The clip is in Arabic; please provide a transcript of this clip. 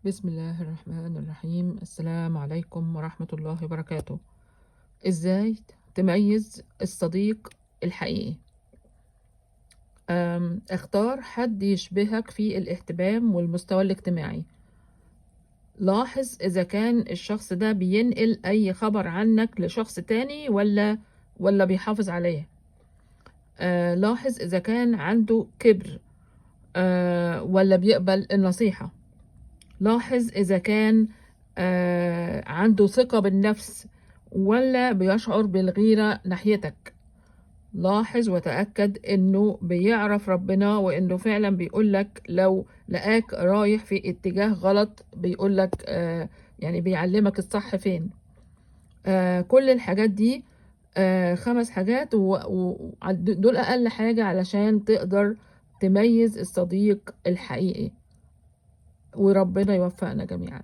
بسم الله الرحمن الرحيم. السلام عليكم ورحمة الله وبركاته. ازاي تميز الصديق الحقيقي؟ اختار حد يشبهك في الاهتمام والمستوى الاجتماعي. لاحظ اذا كان الشخص ده بينقل اي خبر عنك لشخص تاني ولا بيحافظ عليه. لاحظ اذا كان عنده كبر ولا بيقبل النصيحة. لاحظ إذا كان عنده ثقة بالنفس ولا بيشعر بالغيرة ناحيتك. لاحظ وتأكد إنه بيعرف ربنا وإنه فعلا بيقولك لو لقاك رايح في اتجاه غلط بيقولك يعني بيعلمك الصح فين. كل الحاجات دي 5 حاجات ودول أقل حاجة علشان تقدر تميز الصديق الحقيقي، وربنا يوفقنا جميعا.